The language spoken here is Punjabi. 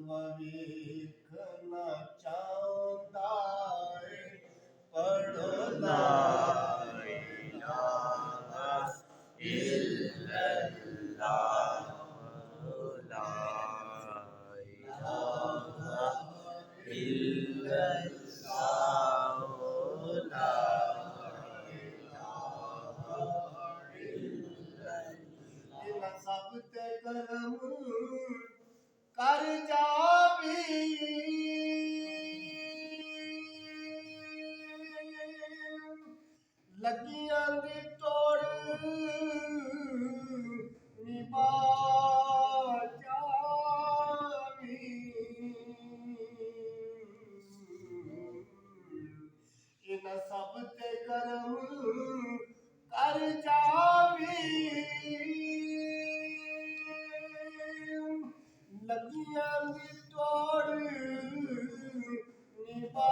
ਵੇਖਣਾ ਚਾਹੁੰਦਾ ਏ ਪੜ੍ਹੋ ਲਾ ਇਲਾਹਾ ਇਲੱਲਾਹ ਲਾ ਇਲਾਹਾ ਇਲੱਲਾਹ ਲਾ ਇਲਾਹਾ ਸਭ ਤੇ ਕਰਮ ਕਰ ਜਾਵੀ ਲੱਗੀਆਂ ਦੀ ਤੋੜ ਨਿਭਾ ਜਾਵੀ ਇਹਨਾਂ ਸਭ ਤੇ ਕਰਮ ਕਰ ਜਾਵੀ ਲੱਗੀਆਂ ਦੀ ਤੋੜ ਨਿਭਾ